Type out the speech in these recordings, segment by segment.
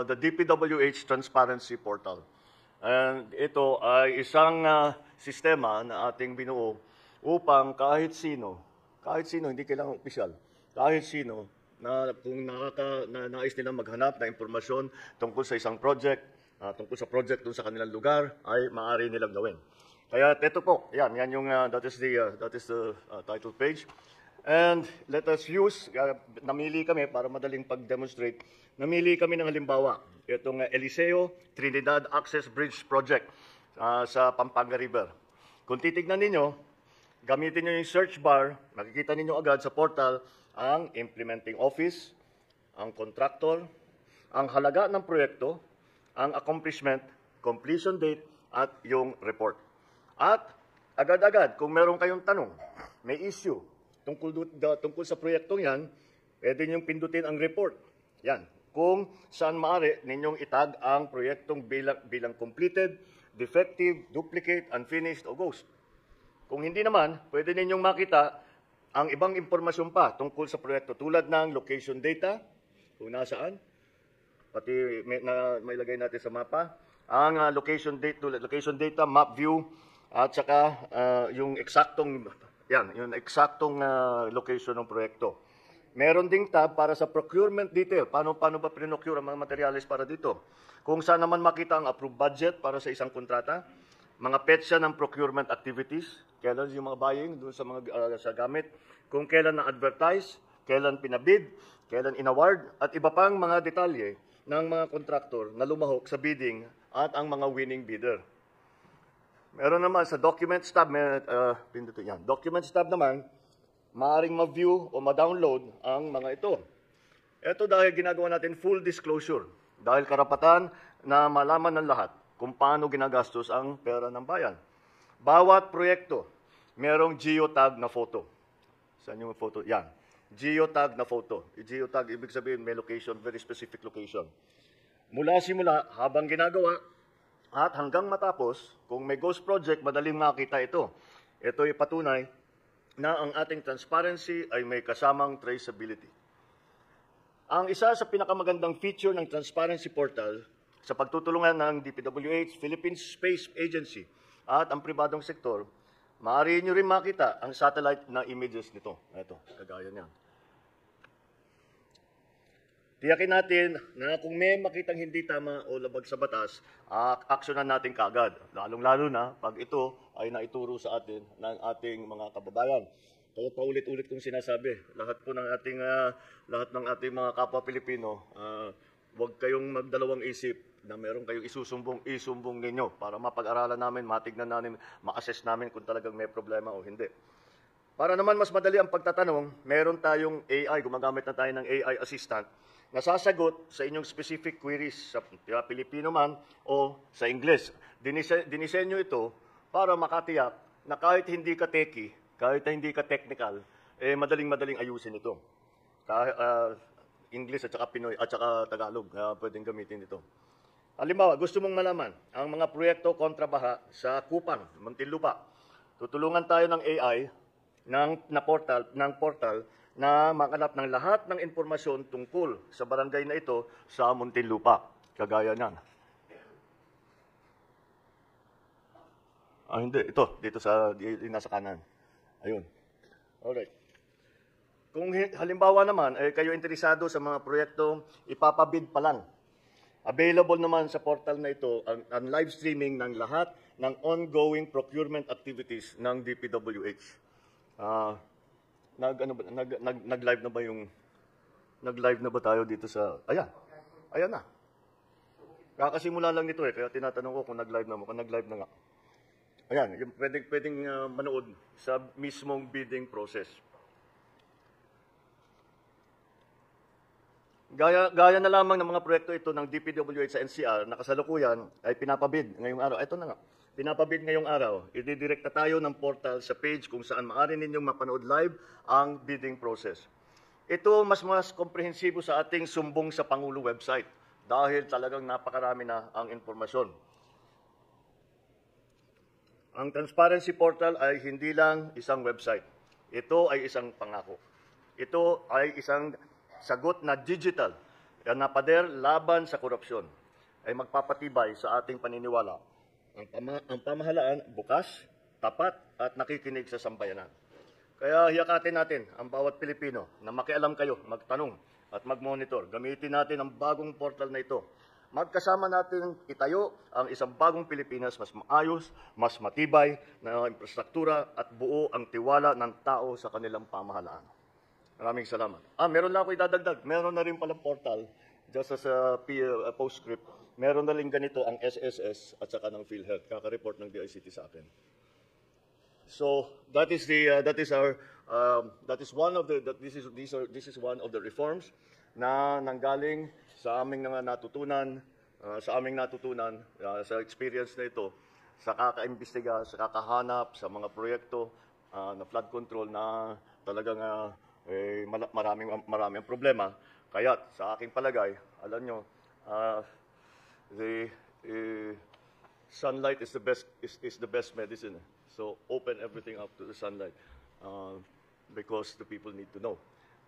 the DPWH Transparency Portal. And ito ay isang sistema na ating binuo upang kahit sino, hindi kailangan opisyal, kahit sino na kung nais nilang maghanap na impormasyon tungkol sa isang project, tungkol sa project dun sa kanilang lugar, ay maaari nilang gawin. Kaya ito po, yan yung that is the title page. And let us use, namili kami para madaling pag-demonstrate, namili kami ng halimbawa, itong Eliseo Trinidad Access Bridge Project sa Pampanga River. Kung titignan ninyo, gamitin nyo yung search bar, makikita ninyo agad sa portal ang implementing office, ang contractor, ang halaga ng proyekto, ang accomplishment, completion date, at yung report. At agad-agad, kung meron kayong tanong, may issue, tungkol sa proyektong yan, pwede ninyong pindutin ang report. Yan. Kung saan maaari ninyong itag ang proyektong bilang completed, defective, duplicate, unfinished, o ghost. Kung hindi naman, pwede ninyong makita ang ibang impormasyon pa tungkol sa proyekto tulad ng location data, kung nasaan, pati may lagay natin sa mapa, ang location data, map view, at saka yung eksaktong location ng proyekto. Meron ding tab para sa procurement detail. Paano ba pinocure ang mga materials para dito? Kung saan naman makita ang approved budget para sa isang kontrata, mga petsa ng procurement activities, kailan yung mga buying doon sa mga sa gamit, kung kailan na-advertise, kailan pinabid, kailan inaward, at iba pang mga detalye ng mga kontraktor na lumahok sa bidding at ang mga winning bidder. Meron naman sa Documents tab, Documents tab naman, maaaring ma-view o ma-download ang mga ito. Ito dahil ginagawa natin full disclosure, dahil karapatan na malaman ng lahat kung paano ginagastos ang pera ng bayan. Bawat proyekto, merong geotag na photo. Saan yung photo? Yan. Geotag na photo. Geotag, ibig sabihin may location, very specific location. Mula simula, habang ginagawa, at hanggang matapos, kung may ghost project, madaling makita ito. Ito ay patunay na ang ating transparency ay may kasamang traceability. Ang isa sa pinakamagandang feature ng Transparency Portal sa pagtutulungan ng DPWH, Philippine Space Agency at ang pribadong sektor, maaari nyo rin makita ang satellite na images nito. Ito, kagaya niyan. Tiyakin natin na kung may makitang hindi tama o labag sa batas, aksyonan natin kaagad. Lalong-lalo na pag ito ay naituro sa atin ng ating mga kababayan. Kaya paulit-ulit kong sinasabi, lahat ng ating mga kapwa Pilipino, huwag kayong magdalawang isip na meron kayong isumbong ninyo para mapag-aralan namin, matignan namin, ma-assess namin kung talagang may problema o hindi. Para naman mas madali ang pagtatanong, meron tayong AI, gumagamit na tayo ng AI assistant, na sasagot sa inyong specific queries sa Pilipino man o sa English. Dinisenyo ito para makatiyak na kahit hindi ka techie, kahit hindi ka technical, madaling ayusin ito. English at saka Pinoy at saka Tagalog, pwedeng gamitin ito. Halimbawa, gusto mong malaman ang mga proyekto kontrabaha sa Kupang, Muntinlupa. Tutulungan tayo ng AI ng portal na makalap ng lahat ng informasyon tungkol sa barangay na ito sa Muntinlupa. Kagaya niyan. Hindi. Ito. Dito nasa kanan. Ayun. Alright. Kung halimbawa naman, kayo interesado sa mga proyekto, ipapabid pa lang. Available naman sa portal na ito ang live streaming ng lahat ng ongoing procurement activities ng DPWH. Nag-live na ba tayo dito sa, ayan na. Kakasimula lang nito kaya tinatanong ko kung nag-live na nga. Ayan, yung pwedeng manood sa mismong bidding process. Gaya na lamang ng mga proyekto ito ng DPWH sa NCR na kasalukuyan ay pinapabid ngayong araw. Ito na nga. Pinapabid ngayong araw, ididirekta tayo ng portal sa page kung saan maaari ninyong mapanood live ang bidding process. Ito mas komprehensibo sa ating Sumbong sa Pangulo website dahil talagang napakarami na ang informasyon. Ang Transparency Portal ay hindi lang isang website. Ito ay isang pangako. Ito ay isang sagot na digital na pader laban sa korupsyon ay magpapatibay sa ating paniniwala. Ang pamahalaan bukas, tapat at nakikinig sa sambayanan. Kaya hiyakatin natin ang bawat Pilipino na makialam kayo, magtanong at mag-monitor. Gamitin natin ang bagong portal na ito. Magkasama natin itayo ang isang bagong Pilipinas mas maayos, mas matibay na infrastruktura at buo ang tiwala ng tao sa kanilang pamahalaan. Maraming salamat. Meron lang ako idadagdag. Meron na rin palang portal, just as a postscript. Meron na rin ganito ang SSS at saka ng PhilHealth. Kaka-report ng DICT sa akin. So that is one of the reforms na nanggaling sa aming natutunan sa experience na ito, sa kakaimbestiga, sa kakahanap sa mga proyekto na flood control na talagang maraming problema. Kaya sa aking palagay, alam nyo, the sunlight is the best medicine. So open everything up to the sunlight because the people need to know.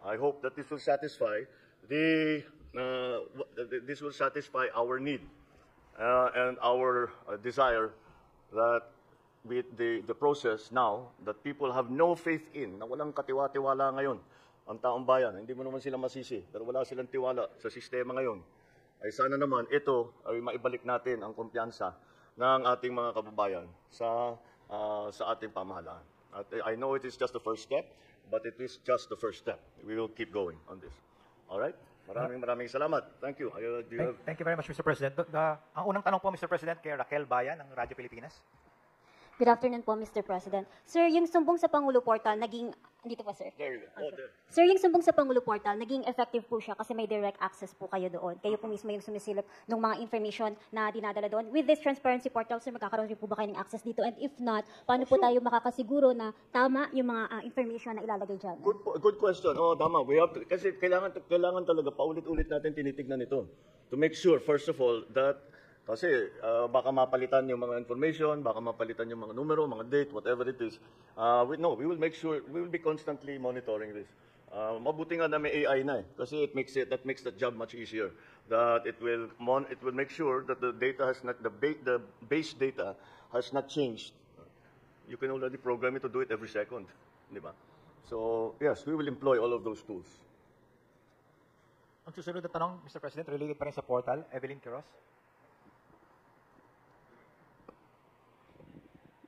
I hope that this will satisfy our need and our desire that with the process now that people have no faith in, na walang katiwa-tiwala ngayon ang taong bayan. Hindi mo naman sila masisi, pero wala silang tiwala sa sistema ngayon. Ay sana naman ito ay maibalik natin ang kumpiyansa ng ating mga kababayan sa ating pamahalaan. I know it is just the first step, but it is just the first step. We will keep going on this. All right? Maraming salamat. Thank you. Thank you very much, Mr. President. Ang unang tanong po, Mr. President, kay Raquel Bayan ng Radyo Pilipinas. Good afternoon po, Mr. President. Sir, yung sumbong sa Pangulo Portal, naging... Dito po, sir. There you go. Oh, there. Sir, yung sumbong sa Pangulo Portal, naging effective po siya kasi may direct access po kayo doon. Kayo po mismo yung sumisilip ng mga information na dinadala doon. With this transparency portal, sir, magkakaroon rin po ba kayo ng access dito? And if not, paano po tayo makakasiguro na tama yung mga information na ilalagay dyan? Good question. Oh, tama. Kasi kailangan talaga paulit-ulit natin tinitignan ito. To make sure, first of all, that kasi baka mapalitan yung mga information, baka mapalitan yung mga numero, mga date, whatever it is. We will make sure, we will be constantly monitoring this. Mabuti nga na may AI na kasi that makes the job much easier. That it will make sure that the data has not, the base data has not changed. You can already program it to do it every second, di ba? So yes, we will employ all of those tools. Ang susunod na tanong, Mr. President, related pa rin sa portal, Evelyn Quiroz.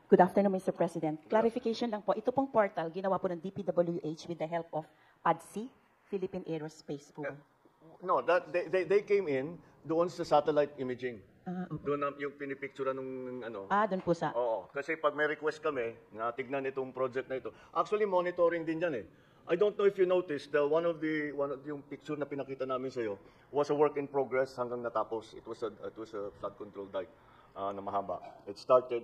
Good afternoon, Mr. President. Clarification lang po. Ito pong portal, ginawa po ng DPWH with the help of PADSI, Philippine Aerospace po. No, they came in doon sa satellite imaging. Okay. Doon yung pinipicture nung ano. Doon po sa... Oo, kasi pag may request kami na tignan itong project na ito. Actually, monitoring din yan eh. I don't know if you noticed, one of yung picture na pinakita namin sa iyo was a work in progress hanggang natapos. It was a flood control dike na mahaba. It started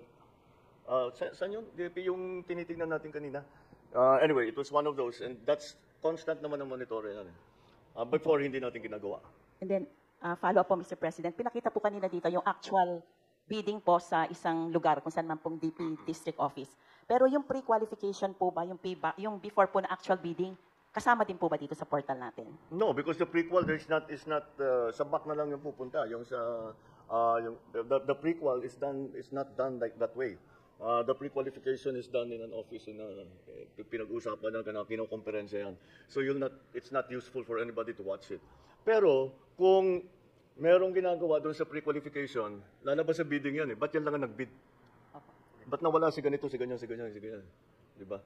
saan yun? Yung tinitingnan natin kanina. Anyway, it was one of those, and that's constant naman ang monitoring. Before, hindi natin ginagawa. And then, follow up po, Mr. President. Pinakita po kanina dito yung actual bidding po sa isang lugar kung saan man pong DP District Office. Pero yung pre-qualification po ba, yung before po na actual bidding, kasama din po ba dito sa portal natin? No, because the pre-qual is not sa back na lang yung pupunta. Yung sa the pre-qual is not done like that way. The pre-qualification is done in an office na pinag-usapan na kinokomperensa yan. So it's not useful for anybody to watch it. Pero kung merong ginagawa doon sa pre-qualification, lalabas sa bidding yan eh. Ba't yan lang ang nag-bid? Ba't nawala si ganito, si ganyan, si ganyan, si ganyan? Diba?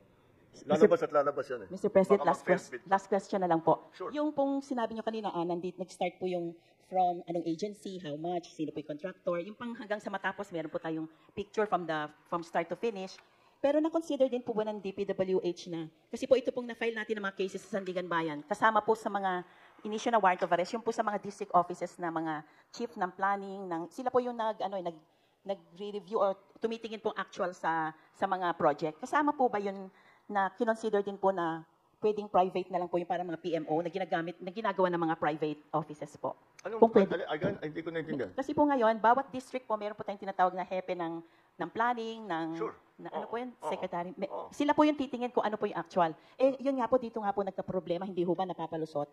Lalabas at lalabas yan eh. Mr. President, Baka last question na lang po. Sure. Yung pong sinabi nyo kanina, nag-start po yung from anong agency, how much, sino po yung contractor, yung pang hanggang sa matapos, meron po tayong picture from start to finish. Pero na-consider din po ba ng DPWH na? Kasi po ito pong na-file natin ng mga cases sa Sandigan Bayan, kasama po sa mga initial na warrant of arrest, yung po sa mga district offices na mga chief ng planning, sila po yung nag-review or tumitingin pong actual sa mga project. Kasama po ba yun na kinonsider din po na pwedeng private na lang po yung para mga PMO na ginagawa ng mga private offices po. Anong, Kung pwede. again, hindi ko naintindihan. Kasi po ngayon, bawat district po, meron po tayong tinatawag na hepe ng planning, Sure. ano Oo. po yun, Oo. secretary. Oo. Sila po yung titingin kung ano po yung actual. Eh, yun nga po, dito nga po nagka-problema, hindi ho ba napapalusot?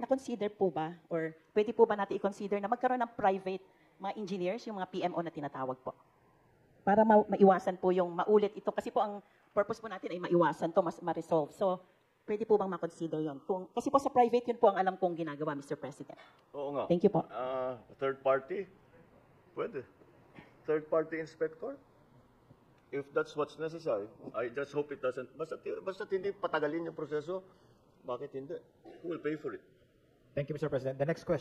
Na-consider po ba, or pwede po ba natin i-consider na magkaroon ng private mga engineers, yung mga PMO na tinatawag po? Para maiwasan po yung maulit ito. Kasi po ang purpose po natin ay maiwasan to, ma-resolve. So, pwede po bang ma-consider yun? Kasi po sa private, yun po ang alam kong ginagawa, Mr. President. Oo nga. Thank you po. Third party? Pwede. Third party inspector? If that's what's necessary, I just hope it doesn't. Basta hindi patagalin yung proseso, bakit hindi? Who will pay for it? Thank you, Mr. President. The next question.